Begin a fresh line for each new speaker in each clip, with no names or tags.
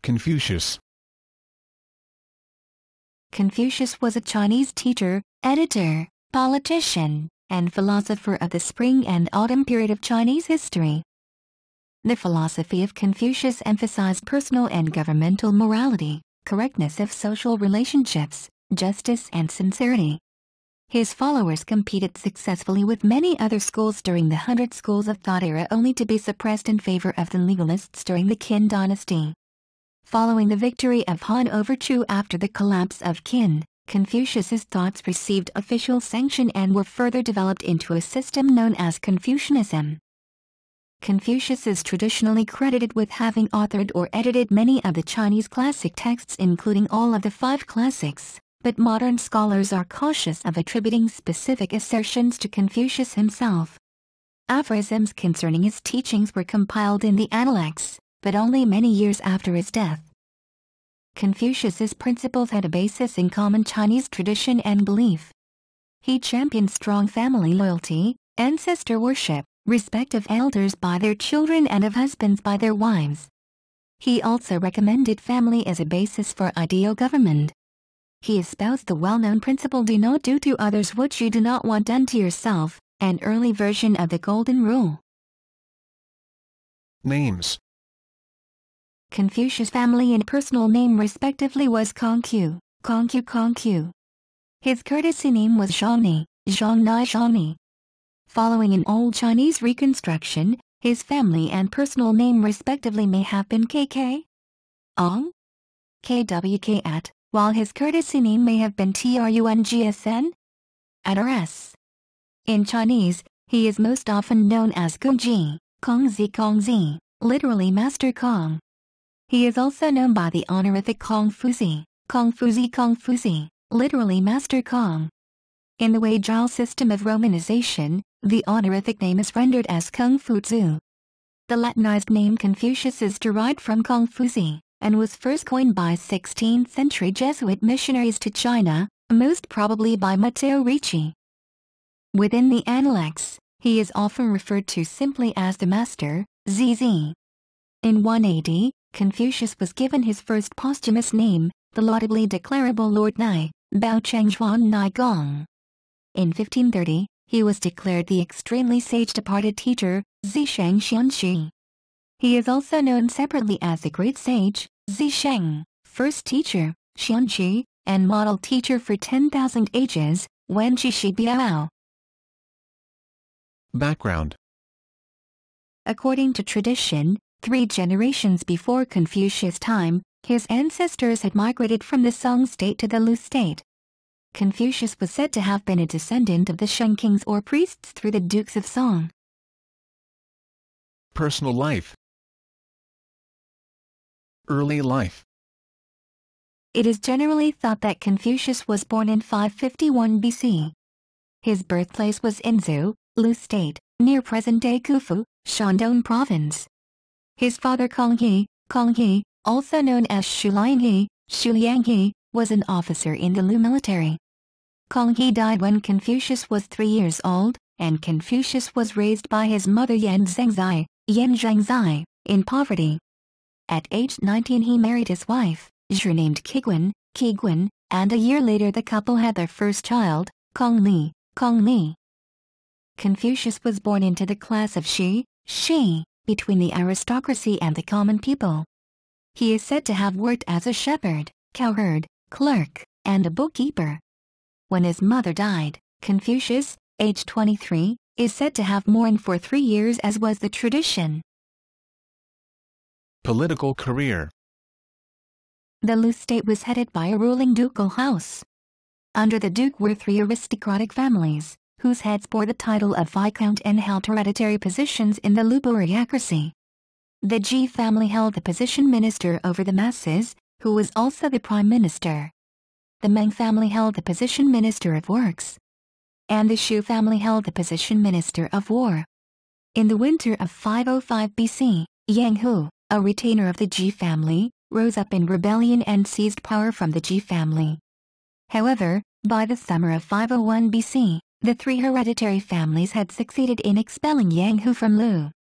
Confucius.
Confucius was a Chinese teacher, editor, politician, and philosopher of the spring and autumn period of Chinese history. The philosophy of Confucius emphasized personal and governmental morality, correctness of social relationships, justice and sincerity. His followers competed successfully with many other schools during the Hundred Schools of Thought era, only to be suppressed in favor of the Legalists during the Qin Dynasty. Following the victory of Han over Chu after the collapse of Qin, Confucius's thoughts received official sanction and were further developed into a system known as Confucianism. Confucius is traditionally credited with having authored or edited many of the Chinese classic texts, including all of the 5 classics, but modern scholars are cautious of attributing specific assertions to Confucius himself. Aphorisms concerning his teachings were compiled in the Analects, but only many years after his death. Confucius's principles had a basis in common Chinese tradition and belief. He championed strong family loyalty, ancestor worship, respect of elders by their children and of husbands by their wives. He also recommended family as a basis for ideal government. He espoused the well-known principle, do not do to others what you do not want done to yourself, an early version of the Golden Rule.
Names.
Confucius' family and personal name respectively was Kongqiu, Kongqiu. His courtesy name was Zhongni, Zhongni. Following an Old Chinese reconstruction, his family and personal name respectively may have been KK, Ong, KWK at, while his courtesy name may have been Trungsn, at RS. In Chinese, he is most often known as Kongji, Kongzi, literally Master Kong. He is also known by the honorific Kongfuzi, literally Master Kong. In the Exile system of Romanization, the honorific name is rendered as Kungfuzi. The Latinized name Confucius is derived from Kongfuzi, and was first coined by 16th-century Jesuit missionaries to China, most probably by Matteo Ricci. Within the Analects, he is often referred to simply as the Master, ZZ. In 180, Confucius was given his first posthumous name, the laudably declarable Lord Nai, Bao Chengzhuan Nai Gong. In 1530, he was declared the extremely sage departed teacher, Zisheng Xianxi. He is also known separately as the Great Sage, Zisheng, first teacher, Xianxi, and model teacher for 10,000 ages, Wen Shi Biao.
Background.
According to tradition, 3 generations before Confucius' time, his ancestors had migrated from the Song state to the Lu state. Confucius was said to have been a descendant of the Shang kings or priests through the dukes of Song.
Personal life. Early life.
It is generally thought that Confucius was born in 551 BC. His birthplace was in Zhou, Lu state, near present-day Khufu, Shandong province. His father Konghe, also known as Shulianghe, was an officer in the Lu military. Konghe died when Confucius was 3 years old, and Confucius was raised by his mother Yan Zhengzai, in poverty. At age 19 he married his wife, named Qigwen, and a year later the couple had their first child, Kongli. Confucius was born into the class of Shi, between the aristocracy and the common people. He is said to have worked as a shepherd, cowherd, clerk, and a bookkeeper. When his mother died, Confucius, aged 23, is said to have mourned for 3 years, as was the tradition.
Political career.
The Lu state was headed by a ruling ducal house. Under the duke were 3 aristocratic families, whose heads bore the title of Viscount and held hereditary positions in the Lu bureaucracy. The Ji family held the position minister over the masses, who was also the prime minister. The Meng family held the position minister of works. And the Shu family held the position minister of war. In the winter of 505 BC, Yang Hu, a retainer of the Ji family, rose up in rebellion and seized power from the Ji family. However, by the summer of 501 BC, the 3 hereditary families had succeeded in expelling Yang Hu from Lu.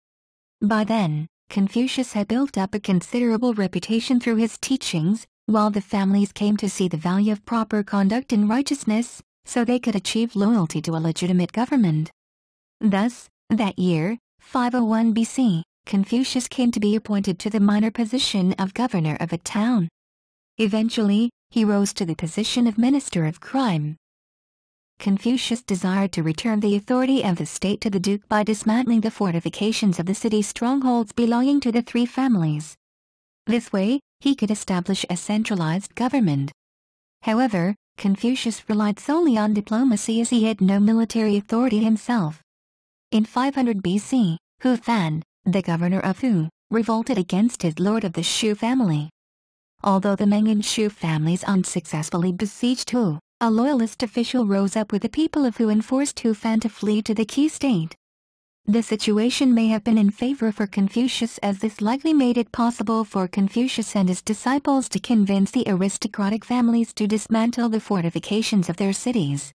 By then, Confucius had built up a considerable reputation through his teachings, while the families came to see the value of proper conduct and righteousness, so they could achieve loyalty to a legitimate government. Thus, that year, 501 BC, Confucius came to be appointed to the minor position of governor of a town. Eventually, he rose to the position of minister of crime. Confucius desired to return the authority of the state to the duke by dismantling the fortifications of the city strongholds belonging to the three families. This way, he could establish a centralized government. However, Confucius relied solely on diplomacy as he had no military authority himself. In 500 BC, Hu Fan, the governor of Hu, revolted against his lord of the Shu family. Although the Meng and Shu families unsuccessfully besieged Hu, a loyalist official rose up with the people of Hu and forced Hu Fan to flee to the Qi state. The situation may have been in favor for Confucius, as this likely made it possible for Confucius and his disciples to convince the aristocratic families to dismantle the fortifications of their cities.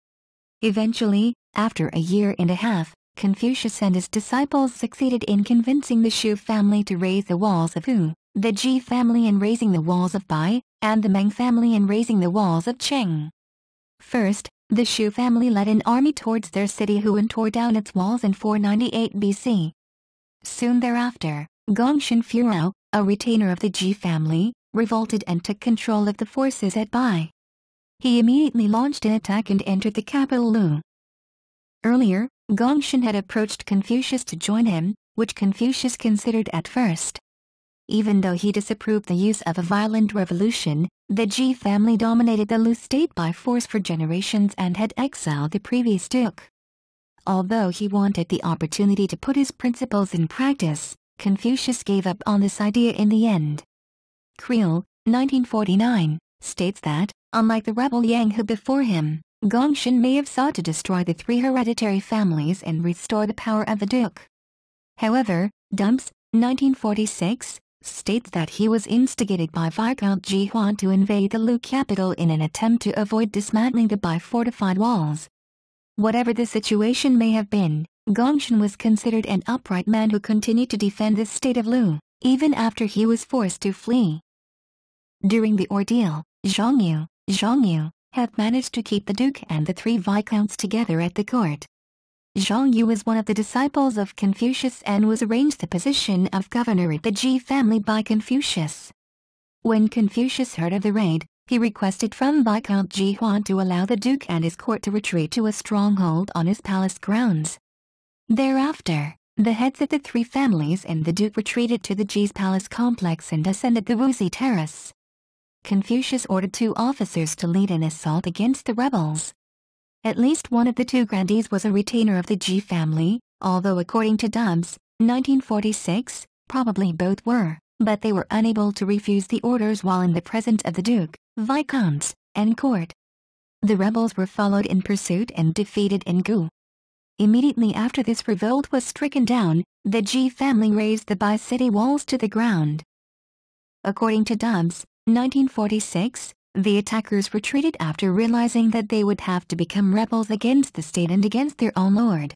Eventually, after a year and a half, Confucius and his disciples succeeded in convincing the Shu family to raise the walls of Hu, the Ji family in raising the walls of Bai, and the Meng family in raising the walls of Qing. First, the Shu family led an army towards their city Hu and tore down its walls in 498 BC. Soon thereafter, Gongshan Furao, a retainer of the Ji family, revolted and took control of the forces at Bai. He immediately launched an attack and entered the capital Lu. Earlier, Gongshan had approached Confucius to join him, which Confucius considered at first. Even though he disapproved the use of a violent revolution, the Ji family dominated the Lu state by force for generations and had exiled the previous duke. Although he wanted the opportunity to put his principles in practice, Confucius gave up on this idea in the end. Creel, 1949, states that, unlike the rebel Yang Hu before him, Gongshan may have sought to destroy the three hereditary families and restore the power of the duke. However, Dumps, 1946, states that he was instigated by Viscount Ji Huan to invade the Lu capital in an attempt to avoid dismantling the Bai fortified walls. Whatever the situation may have been, Gongshan was considered an upright man who continued to defend the state of Lu, even after he was forced to flee. During the ordeal, Zhang Yu had managed to keep the duke and the three viscounts together at the court. Zhang Yu was one of the disciples of Confucius and was arranged the position of governor at the Ji family by Confucius. When Confucius heard of the raid, he requested from Viscount Ji Huan to allow the duke and his court to retreat to a stronghold on his palace grounds. Thereafter, the heads of the three families and the duke retreated to the Ji's palace complex and ascended the Wuxi terrace. Confucius ordered 2 officers to lead an assault against the rebels. At least one of the 2 grandees was a retainer of the Ji family, although according to Dubs, 1946, probably both were, but they were unable to refuse the orders while in the presence of the duke, viscounts, and court. The rebels were followed in pursuit and defeated in Gu. Immediately after this revolt was stricken down, the Ji family razed the Bai city walls to the ground. According to Dubs, 1946, the attackers retreated after realizing that they would have to become rebels against the state and against their own lord.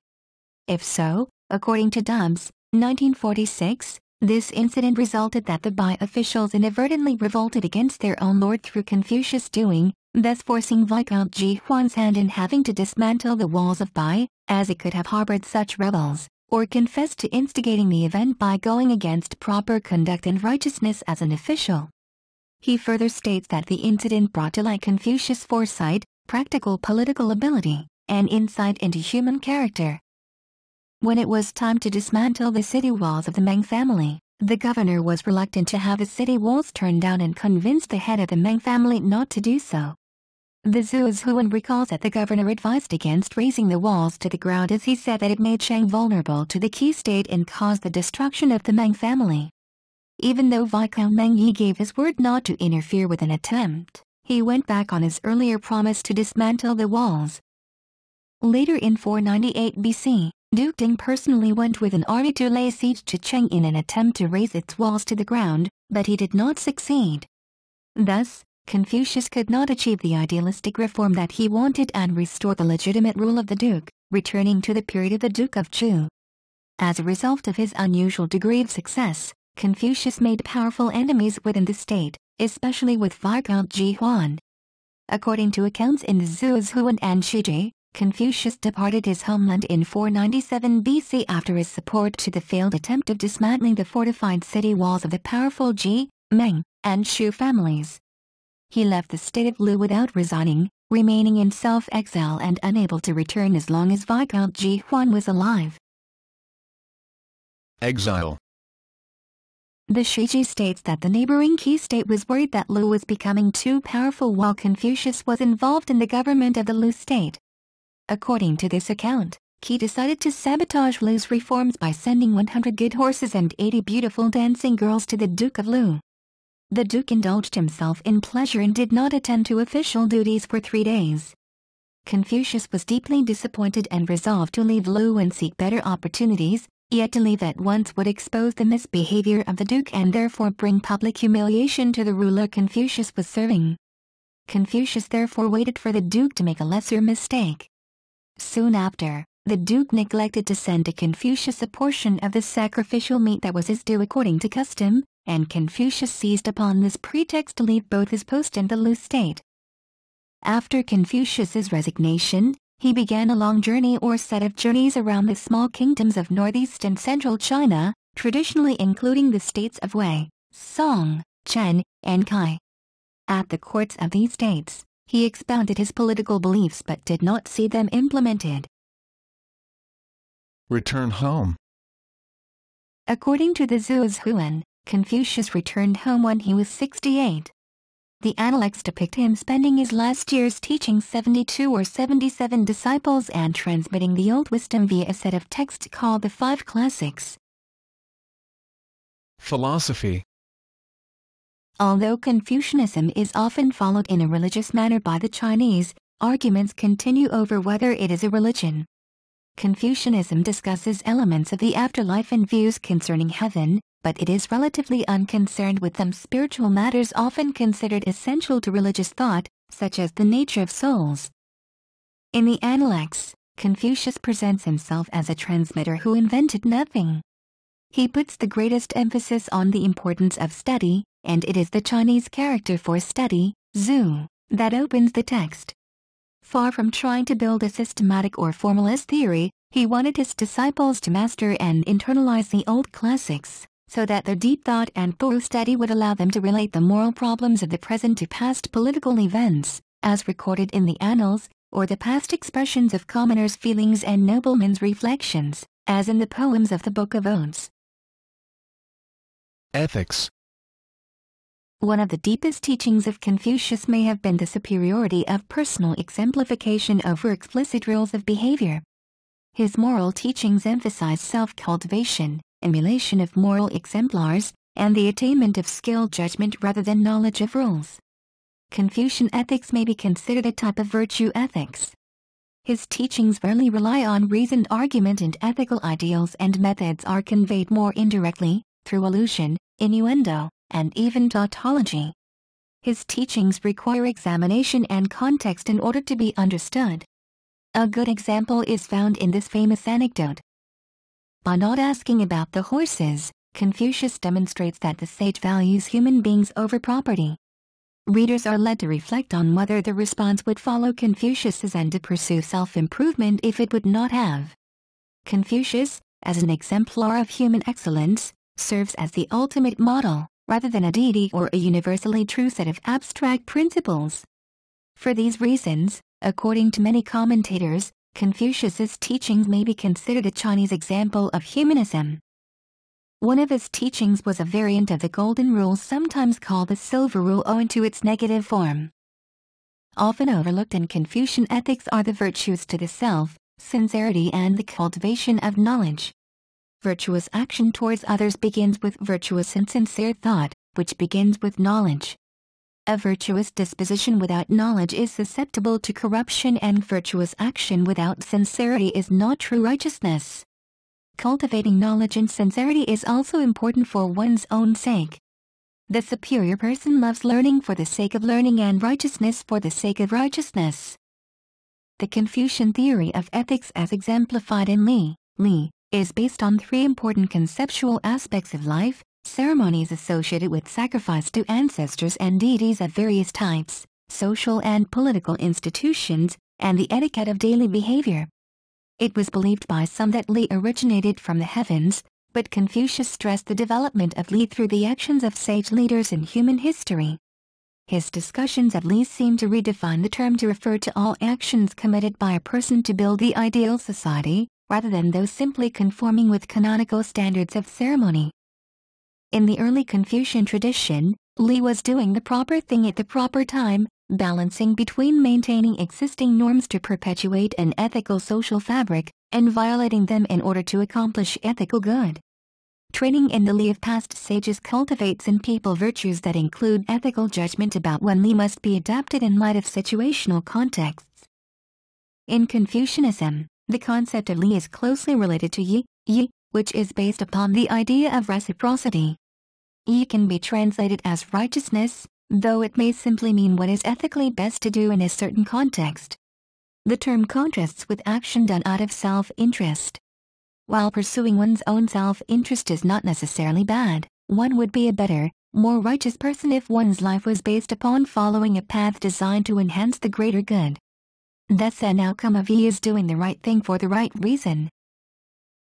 If so, according to Dubs, 1946, this incident resulted that the Bai officials inadvertently revolted against their own lord through Confucius' doing, thus forcing Viscount Ji Huan's hand in having to dismantle the walls of Bai, as it could have harbored such rebels, or confessed to instigating the event by going against proper conduct and righteousness as an official. He further states that the incident brought to light Confucius' foresight, practical political ability, and insight into human character. When it was time to dismantle the city walls of the Meng family, the governor was reluctant to have the city walls torn down and convinced the head of the Meng family not to do so. The Zuozuan recalls that the governor advised against raising the walls to the ground as he said that it made Shang vulnerable to the Qi state and caused the destruction of the Meng family. Even though Viscount Meng Yi gave his word not to interfere with an attempt, he went back on his earlier promise to dismantle the walls. Later in 498 BC, Duke Ding personally went with an army to lay siege to Cheng in an attempt to raise its walls to the ground, but he did not succeed. Thus, Confucius could not achieve the idealistic reform that he wanted and restore the legitimate rule of the duke, returning to the period of the Duke of Chu. As a result of his unusual degree of success, Confucius made powerful enemies within the state, especially with Viscount Ji Huan. According to accounts in the Zhu's Huan and Shiji, Confucius departed his homeland in 497 BC after his support to the failed attempt of dismantling the fortified city walls of the powerful Ji, Meng, and Shu families. He left the state of Lu without resigning, remaining in self-exile and unable to return as long as Viscount Ji Huan was alive.
Exile.
The Shiji states that the neighboring Qi state was worried that Lu was becoming too powerful while Confucius was involved in the government of the Lu state. According to this account, Qi decided to sabotage Lu's reforms by sending 100 good horses and 80 beautiful dancing girls to the Duke of Lu. The Duke indulged himself in pleasure and did not attend to official duties for 3 days. Confucius was deeply disappointed and resolved to leave Lu and seek better opportunities, yet to leave at once would expose the misbehavior of the Duke and therefore bring public humiliation to the ruler Confucius was serving. Confucius therefore waited for the Duke to make a lesser mistake. Soon after, the Duke neglected to send to Confucius a portion of the sacrificial meat that was his due according to custom, and Confucius seized upon this pretext to leave both his post and the Lu state. After Confucius's resignation, he began a long journey or set of journeys around the small kingdoms of northeast and central China, traditionally including the states of Wei, Song, Chen, and Kai. At the courts of these states, he expounded his political beliefs but did not see them implemented.
Return home.
According to the Zhu's Huan, Confucius returned home when he was 68. The Analects depict him spending his last years teaching 72 or 77 disciples and transmitting the old wisdom via a set of texts called the 5 Classics.
Philosophy.
Although Confucianism is often followed in a religious manner by the Chinese, arguments continue over whether it is a religion. Confucianism discusses elements of the afterlife and views concerning heaven, but it is relatively unconcerned with some spiritual matters often considered essential to religious thought, such as the nature of souls. In the Analects, Confucius presents himself as a transmitter who invented nothing. He puts the greatest emphasis on the importance of study, and it is the Chinese character for study, Zhu, that opens the text. Far from trying to build a systematic or formalist theory, he wanted his disciples to master and internalize the old classics, so that their deep thought and thorough study would allow them to relate the moral problems of the present to past political events, as recorded in the annals, or the past expressions of commoners' feelings and noblemen's reflections, as in the poems of the Book of Odes.
Ethics.
One of the deepest teachings of Confucius may have been the superiority of personal exemplification over explicit rules of behavior. His moral teachings emphasize self-cultivation, emulation of moral exemplars, and the attainment of skilled judgment rather than knowledge of rules. Confucian ethics may be considered a type of virtue ethics. His teachings rarely rely on reasoned argument, and ethical ideals and methods are conveyed more indirectly, through allusion, innuendo, and even tautology. His teachings require examination and context in order to be understood. A good example is found in this famous anecdote. By not asking about the horses, Confucius demonstrates that the sage values human beings over property. Readers are led to reflect on whether the response would follow Confucius's and to pursue self-improvement if it would not have. Confucius, as an exemplar of human excellence, serves as the ultimate model, rather than a deity or a universally true set of abstract principles. For these reasons, according to many commentators, Confucius's teachings may be considered a Chinese example of humanism. One of his teachings was a variant of the Golden Rule, sometimes called the Silver Rule owing to its negative form. Often overlooked in Confucian ethics are the virtues to the self, sincerity, and the cultivation of knowledge. Virtuous action towards others begins with virtuous and sincere thought, which begins with knowledge. A virtuous disposition without knowledge is susceptible to corruption, and virtuous action without sincerity is not true righteousness. Cultivating knowledge and sincerity is also important for one's own sake. The superior person loves learning for the sake of learning and righteousness for the sake of righteousness. The Confucian theory of ethics as exemplified in Li is based on 3 important conceptual aspects of life: ceremonies associated with sacrifice to ancestors and deities of various types, social and political institutions, and the etiquette of daily behavior. It was believed by some that Li originated from the heavens, but Confucius stressed the development of Li through the actions of sage leaders in human history. His discussions of Li seem to redefine the term to refer to all actions committed by a person to build the ideal society, rather than those simply conforming with canonical standards of ceremony. In the early Confucian tradition, Li was doing the proper thing at the proper time, balancing between maintaining existing norms to perpetuate an ethical social fabric, and violating them in order to accomplish ethical good. Training in the Li of past sages cultivates in people virtues that include ethical judgment about when Li must be adapted in light of situational contexts. In Confucianism, the concept of Li is closely related to Yi, which is based upon the idea of reciprocity. Yi can be translated as righteousness, though it may simply mean what is ethically best to do in a certain context. The term contrasts with action done out of self-interest. While pursuing one's own self-interest is not necessarily bad, one would be a better, more righteous person if one's life was based upon following a path designed to enhance the greater good. Thus an outcome of Yi is doing the right thing for the right reason.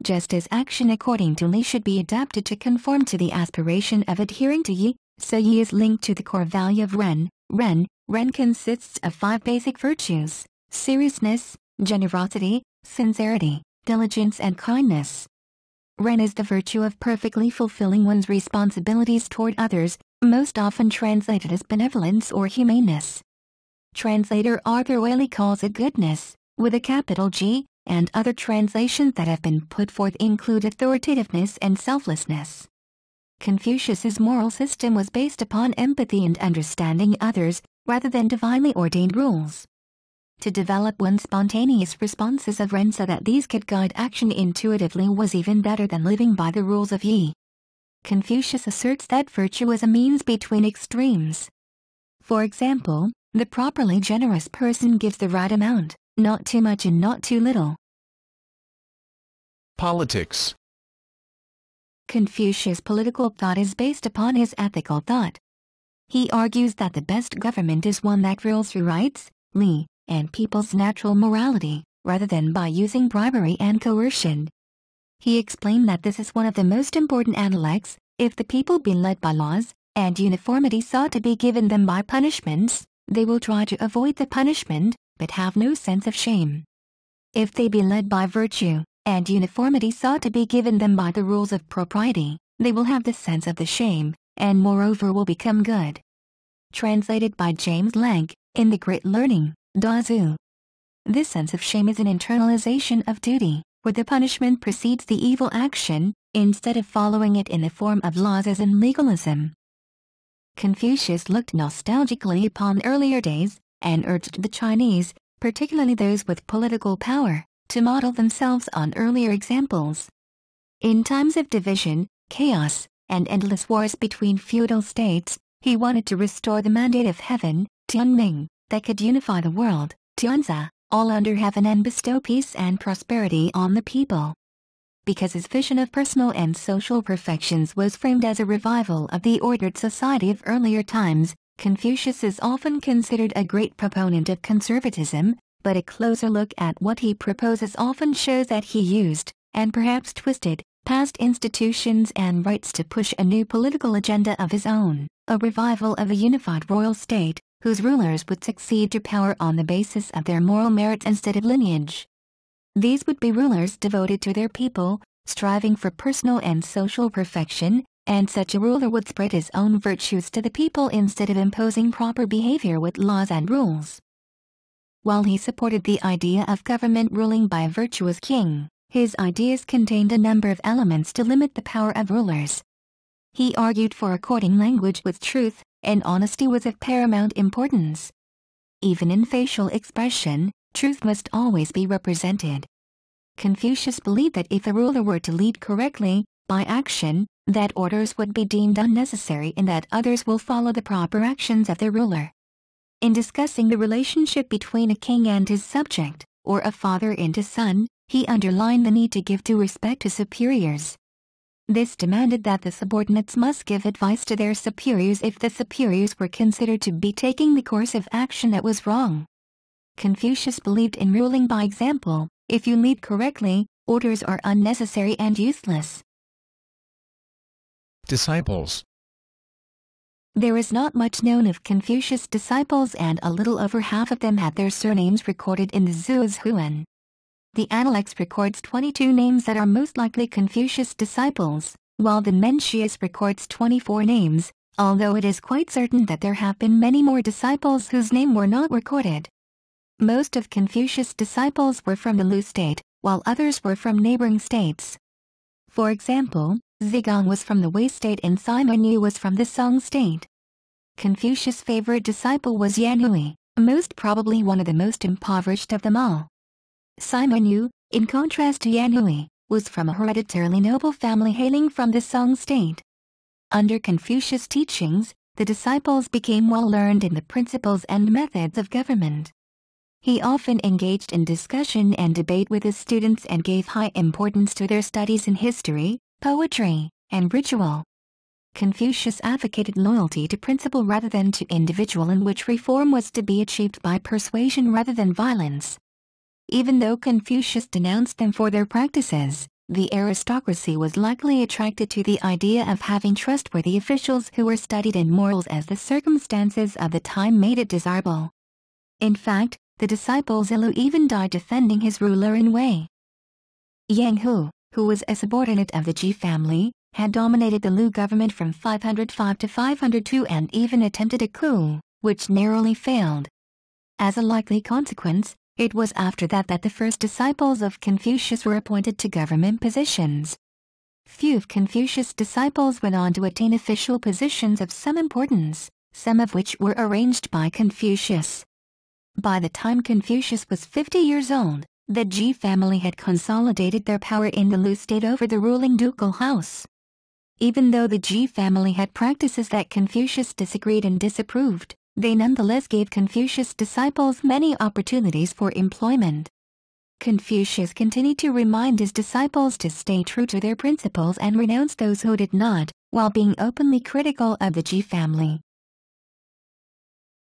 Just as action according to Li should be adapted to conform to the aspiration of adhering to Yi, so Yi is linked to the core value of Ren. Ren consists of 5 basic virtues: seriousness, generosity, sincerity, diligence and kindness. Ren is the virtue of perfectly fulfilling one's responsibilities toward others, most often translated as benevolence or humaneness. Translator Arthur Waley calls it goodness, with a capital G, and other translations that have been put forth include authoritativeness and selflessness. Confucius's moral system was based upon empathy and understanding others, rather than divinely ordained rules. To develop one's spontaneous responses of Ren so that these could guide action intuitively was even better than living by the rules of Yi. Confucius asserts that virtue is a means between extremes. For example, the properly generous person gives the right amount, not too much and not too little.
Politics.
Confucius' political thought is based upon his ethical thought. He argues that the best government is one that rules through rights, Li, and people's natural morality, rather than by using bribery and coercion. He explained that this is one of the most important Analects. If the people be led by laws, and uniformity sought to be given them by punishments, they will try to avoid the punishment, but have no sense of shame. If they be led by virtue, and uniformity sought to be given them by the rules of propriety, they will have the sense of the shame, and moreover will become good. Translated by James Legg, in The Great Learning, Dazu. This sense of shame is an internalization of duty, where the punishment precedes the evil action, instead of following it in the form of laws as in legalism. Confucius looked nostalgically upon earlier days, and urged the Chinese, particularly those with political power, to model themselves on earlier examples. In times of division, chaos, and endless wars between feudal states, he wanted to restore the mandate of heaven, Tianming, that could unify the world, Tianzi, all under heaven, and bestow peace and prosperity on the people. Because his vision of personal and social perfections was framed as a revival of the ordered society of earlier times, Confucius is often considered a great proponent of conservatism, but a closer look at what he proposes often shows that he used, and perhaps twisted, past institutions and rights to push a new political agenda of his own, a revival of a unified royal state, whose rulers would succeed to power on the basis of their moral merits instead of lineage. These would be rulers devoted to their people, striving for personal and social perfection, and such a ruler would spread his own virtues to the people instead of imposing proper behavior with laws and rules. While he supported the idea of government ruling by a virtuous king, his ideas contained a number of elements to limit the power of rulers. He argued for according language with truth, and honesty was of paramount importance. Even in facial expression, truth must always be represented. Confucius believed that if a ruler were to lead correctly, by action, that orders would be deemed unnecessary and that others will follow the proper actions of their ruler. In discussing the relationship between a king and his subject, or a father and his son, he underlined the need to give due respect to superiors. This demanded that the subordinates must give advice to their superiors if the superiors were considered to be taking the course of action that was wrong. Confucius believed in ruling by example. If you lead correctly, orders are unnecessary and useless.
Disciples.
There is not much known of Confucius' disciples, and a little over half of them had their surnames recorded in the Zhuozuan. The Analects records 22 names that are most likely Confucius' disciples, while the Mencius records 24 names, although it is quite certain that there have been many more disciples whose name were not recorded. Most of Confucius' disciples were from the Lu state, while others were from neighboring states. For example, Zigong was from the Wei state and Simon Yu was from the Song state. Confucius' favorite disciple was Yan Hui, most probably one of the most impoverished of them all. Simon Yu, in contrast to Yan Hui, was from a hereditarily noble family hailing from the Song state. Under Confucius' teachings, the disciples became well learned in the principles and methods of government. He often engaged in discussion and debate with his students and gave high importance to their studies in history, poetry, and ritual. Confucius advocated loyalty to principle rather than to individual, in which reform was to be achieved by persuasion rather than violence. Even though Confucius denounced them for their practices, the aristocracy was likely attracted to the idea of having trustworthy officials who were studied in morals, as the circumstances of the time made it desirable. In fact, the disciple Zilu even died defending his ruler in Wei. Yang Hu, who was a subordinate of the Ji family, had dominated the Lu government from 505 to 502 and even attempted a coup, which narrowly failed. As a likely consequence, it was after that that the first disciples of Confucius were appointed to government positions. Few of Confucius' disciples went on to attain official positions of some importance, some of which were arranged by Confucius. By the time Confucius was 50 years old, the Ji family had consolidated their power in the Lu state over the ruling ducal house. Even though the Ji family had practices that Confucius disagreed and disapproved, they nonetheless gave Confucius' disciples many opportunities for employment. Confucius continued to remind his disciples to stay true to their principles and renounce those who did not, while being openly critical of the Ji family.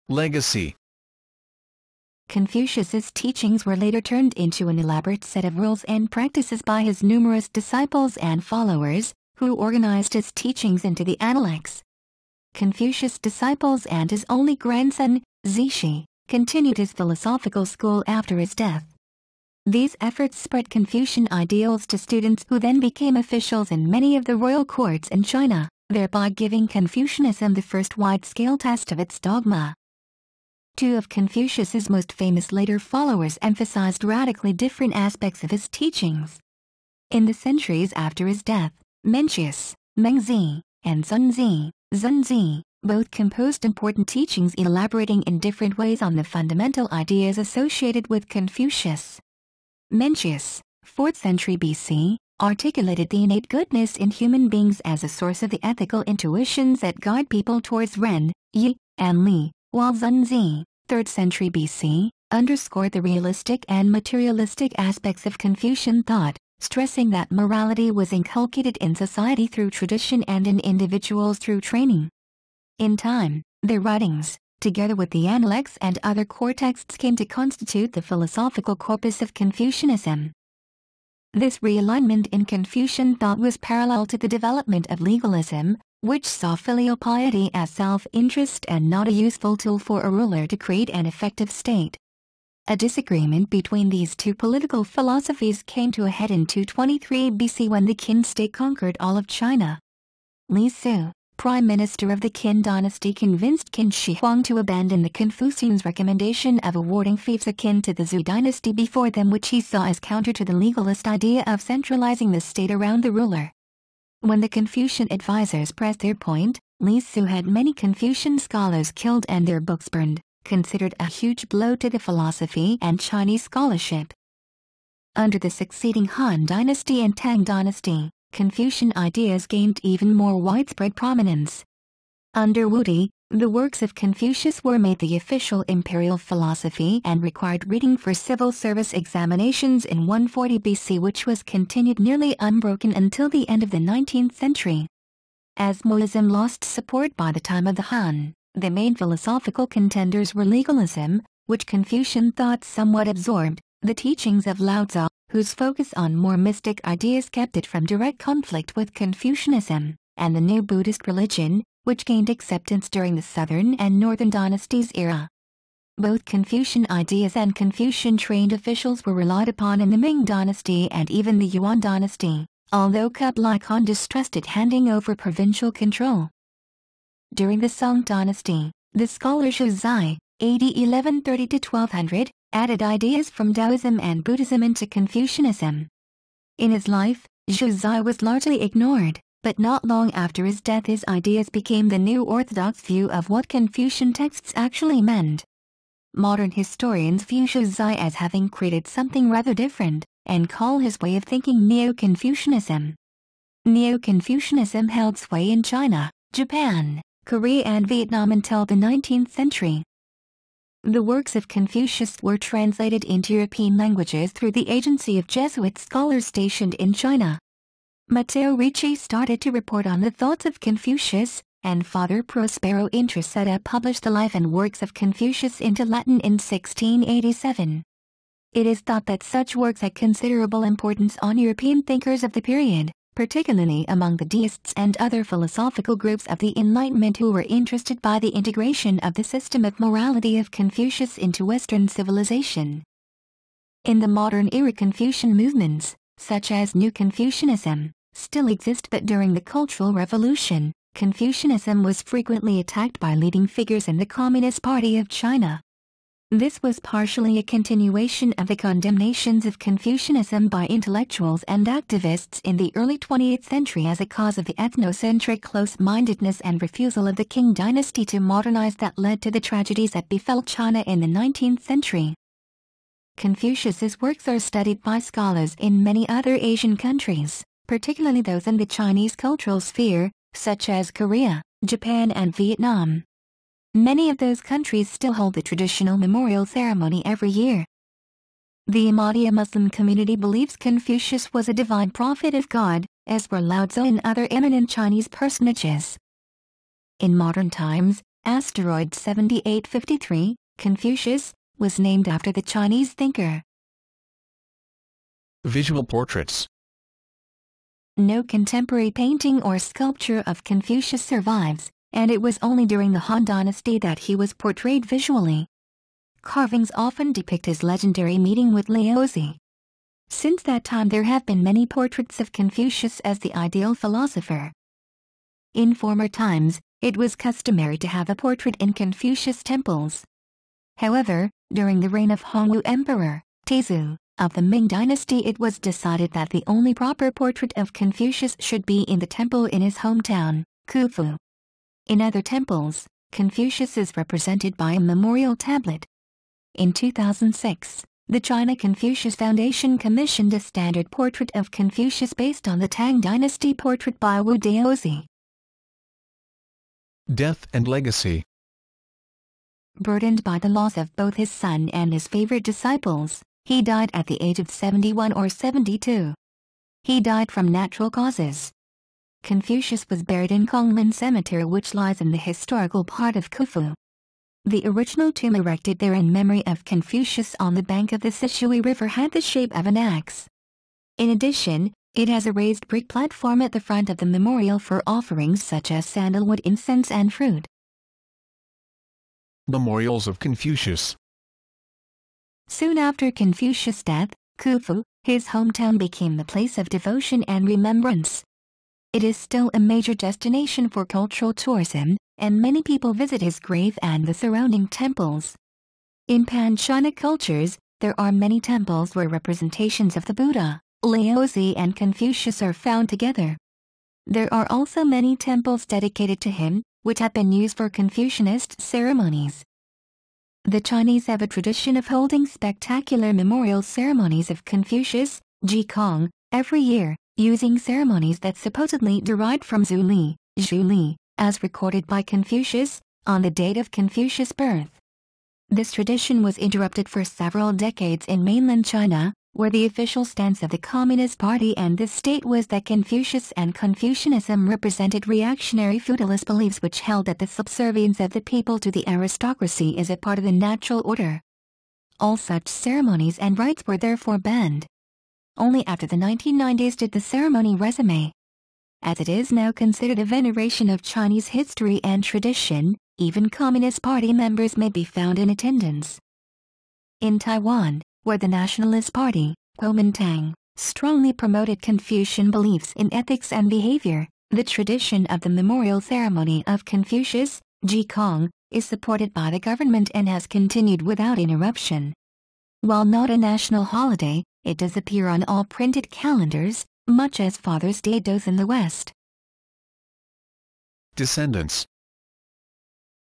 Legacy.
Confucius's teachings were later turned into an elaborate set of rules and practices by his numerous disciples and followers, who organized his teachings into the Analects. Confucius' disciples and his only grandson, Zishi, continued his philosophical school after his death. These efforts spread Confucian ideals to students who then became officials in many of the royal courts in China, thereby giving Confucianism the first wide-scale test of its dogma. Two of Confucius's most famous later followers emphasized radically different aspects of his teachings. In the centuries after his death, Mencius, Mengzi, and Zunzi, both composed important teachings elaborating in different ways on the fundamental ideas associated with Confucius. Mencius, 4th century BC, articulated the innate goodness in human beings as a source of the ethical intuitions that guide people towards Ren, Yi, and Li, while Zunzi, 3rd century BC, underscored the realistic and materialistic aspects of Confucian thought, stressing that morality was inculcated in society through tradition and in individuals through training. In time, their writings, together with the Analects and other core texts, came to constitute the philosophical corpus of Confucianism. This realignment in Confucian thought was parallel to the development of legalism, which saw filial piety as self-interest and not a useful tool for a ruler to create an effective state. A disagreement between these two political philosophies came to a head in 223 BC when the Qin state conquered all of China. Li Su, prime minister of the Qin Dynasty, convinced Qin Shi Huang to abandon the Confucians' recommendation of awarding fiefs akin to the Zhou dynasty before them, which he saw as counter to the legalist idea of centralizing the state around the ruler. When the Confucian advisors pressed their point, Li Su had many Confucian scholars killed and their books burned, considered a huge blow to the philosophy and Chinese scholarship. Under the succeeding Han Dynasty and Tang Dynasty, Confucian ideas gained even more widespread prominence. Under Wu Di, The works of Confucius were made the official imperial philosophy and required reading for civil service examinations in 140 BC, which was continued nearly unbroken until the end of the 19th century. As Moism lost support by the time of the Han, the main philosophical contenders were legalism, which Confucian thought somewhat absorbed, the teachings of Lao Tzu, whose focus on more mystic ideas kept it from direct conflict with Confucianism, and the new Buddhist religion, which gained acceptance during the Southern and Northern dynasties era. Both Confucian ideas and Confucian-trained officials were relied upon in the Ming dynasty and even the Yuan dynasty, although Kublai Khan distrusted handing over provincial control. During the Song dynasty, the scholar Zhu Zai, AD 1130–1200, added ideas from Taoism and Buddhism into Confucianism. In his life, Zhu Zai was largely ignored, but not long after his death his ideas became the new orthodox view of what Confucian texts actually meant. Modern historians view Zhu Zai as having created something rather different, and call his way of thinking Neo-Confucianism. Neo-Confucianism held sway in China, Japan, Korea and Vietnam until the 19th century. The works of Confucius were translated into European languages through the agency of Jesuit scholars stationed in China. Matteo Ricci started to report on the thoughts of Confucius, and Father Prospero Intrasetta published the life and works of Confucius into Latin in 1687. It is thought that such works had considerable importance on European thinkers of the period, particularly among the deists and other philosophical groups of the Enlightenment who were interested by the integration of the system of morality of Confucius into Western civilization. In the modern era, Confucian movements, such as New Confucianism, still exist, but during the Cultural Revolution, Confucianism was frequently attacked by leading figures in the Communist Party of China. This was partially a continuation of the condemnations of Confucianism by intellectuals and activists in the early 20th century as a cause of the ethnocentric close-mindedness and refusal of the Qin Dynasty to modernize that led to the tragedies that befell China in the 19th century. Confucius's works are studied by scholars in many other Asian countries, particularly those in the Chinese cultural sphere, such as Korea, Japan and Vietnam. Many of those countries still hold the traditional memorial ceremony every year. The Ahmadiyya Muslim community believes Confucius was a divine prophet of God, as were Lao Tzu and other eminent Chinese personages. In modern times, asteroid 7853, Confucius, was named after the Chinese thinker.
Visual portraits.
No contemporary painting or sculpture of Confucius survives, and it was only during the Han Dynasty that he was portrayed visually. Carvings often depict his legendary meeting with Laozi. Since that time there have been many portraits of Confucius as the ideal philosopher. In former times, it was customary to have a portrait in Confucius temples. However, during the reign of Hongwu Emperor, Taizong, of the Ming Dynasty, it was decided that the only proper portrait of Confucius should be in the temple in his hometown, Khufu. In other temples, Confucius is represented by a memorial tablet. In 2006, the China Confucius Foundation commissioned a standard portrait of Confucius based on the Tang Dynasty portrait by Wu Daozi.
Death and legacy.
Burdened by the loss of both his son and his favorite disciples, he died at the age of 71 or 72. He died from natural causes. Confucius was buried in Kongmen Cemetery, which lies in the historical part of Khufu. The original tomb erected there in memory of Confucius on the bank of the Sishui River had the shape of an axe. In addition, it has a raised brick platform at the front of the memorial for offerings such as sandalwood, incense and fruit.
Memorials of Confucius.
Soon after Confucius' death, Khufu, his hometown, became the place of devotion and remembrance. It is still a major destination for cultural tourism, and many people visit his grave and the surrounding temples. In Pan-China cultures, there are many temples where representations of the Buddha, Laozi and Confucius are found together. There are also many temples dedicated to him, which have been used for Confucianist ceremonies. The Chinese have a tradition of holding spectacular memorial ceremonies of Confucius, Jikong, every year, using ceremonies that supposedly derived from Zhu Li, as recorded by Confucius, on the date of Confucius' birth. This tradition was interrupted for several decades in mainland China, where the official stance of the Communist Party and the state was that Confucius and Confucianism represented reactionary feudalist beliefs which held that the subservience of the people to the aristocracy is a part of the natural order. All such ceremonies and rites were therefore banned. Only after the 1990s did the ceremony resume. As it is now considered a veneration of Chinese history and tradition, even Communist Party members may be found in attendance. In Taiwan, where the Nationalist Party, Kuomintang, strongly promoted Confucian beliefs in ethics and behavior, the tradition of the memorial ceremony of Confucius, Jikong, is supported by the government and has continued without interruption. While not a national holiday, it does appear on all printed calendars, much as Father's Day does in the West.
Descendants.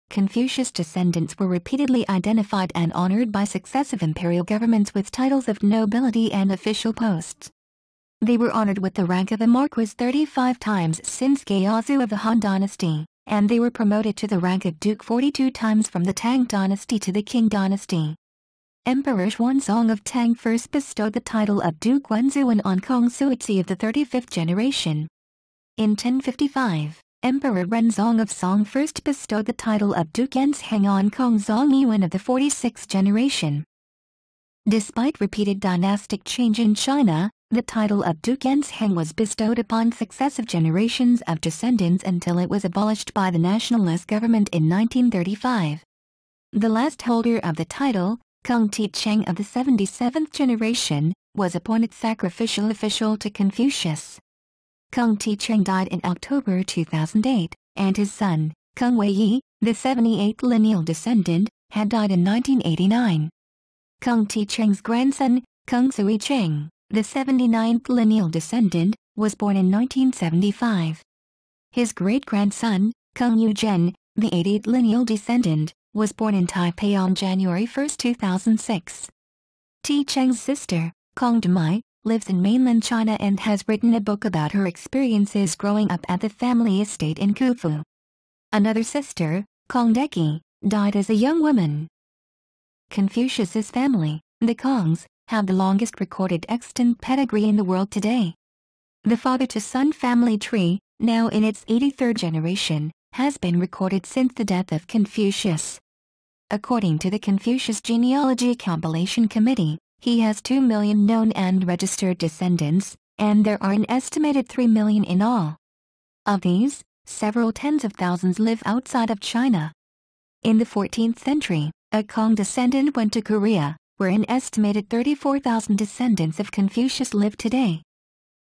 Confucius' descendants were repeatedly identified and honored by successive imperial governments with titles of nobility and official posts. They were honored with the rank of a marquis 35 times since Gyeozu of the Han Dynasty, and they were promoted to the rank of duke 42 times from the Tang Dynasty to the Qin Dynasty. Emperor Xuanzong of Tang first bestowed the title of Duke Wenzuan on Kong Suizi of the 35th generation. In 1055, Emperor Renzong of Song first bestowed the title of Duke Enzheng on Kong Zongyuan of the 46th generation. Despite repeated dynastic change in China, the title of Duke Enzheng was bestowed upon successive generations of descendants until it was abolished by the nationalist government in 1935. The last holder of the title, Kong Ticheng of the 77th generation, was appointed sacrificial official to Confucius. Kong Ticheng died in October 2008, and his son, Kong Weiyi, the 78th lineal descendant, had died in 1989. Kong Ticheng's grandson, Kong Suicheng, the 79th lineal descendant, was born in 1975. His great-grandson, Kong Yuzhen, the 80th lineal descendant, was born in Taipei on January 1, 2006. Ticheng's sister, Kong Demai, lives in mainland China and has written a book about her experiences growing up at the family estate in Khufu. Another sister, Kong Deki, died as a young woman. Confucius's family, the Kongs, have the longest recorded extant pedigree in the world today. The father-to-son family tree, now in its 83rd generation, has been recorded since the death of Confucius. According to the Confucius Genealogy Compilation Committee, he has 2 million known and registered descendants, and there are an estimated 3 million in all. Of these, several tens of thousands live outside of China. In the 14th century, a Kong descendant went to Korea, where an estimated 34,000 descendants of Confucius live today.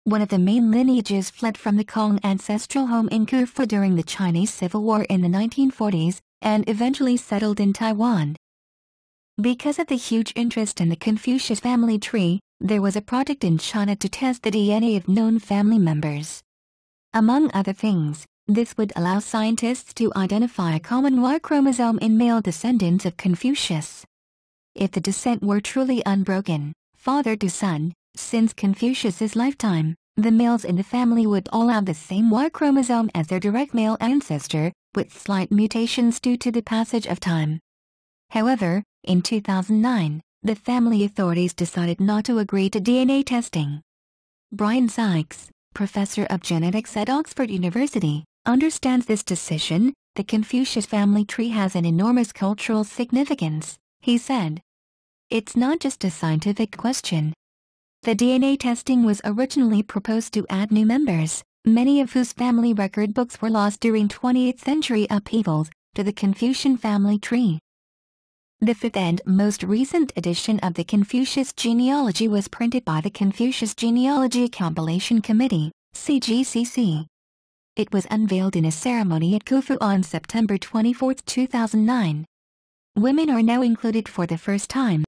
One of the main lineages fled from the Kong ancestral home in Khufu during the Chinese Civil War in the 1940s, and eventually settled in Taiwan. Because of the huge interest in the Confucius family tree, there was a project in China to test the DNA of known family members. Among other things, this would allow scientists to identify a common Y chromosome in male descendants of Confucius. If the descent were truly unbroken, father to son, since Confucius's lifetime, the males in the family would all have the same Y chromosome as their direct male ancestor, with slight mutations due to the passage of time. However, in 2009, the family authorities decided not to agree to DNA testing. Brian Sykes, professor of genetics at Oxford University, understands this decision. The Confucius family tree has an enormous cultural significance, he said. It's not just a scientific question. The DNA testing was originally proposed to add new members, many of whose family record books were lost during 20th century upheavals, to the Confucian family tree. The fifth and most recent edition of the Confucius genealogy was printed by the Confucius Genealogy Compilation Committee, CGCC. It was unveiled in a ceremony at Khufu on September 24, 2009. Women are now included for the first time.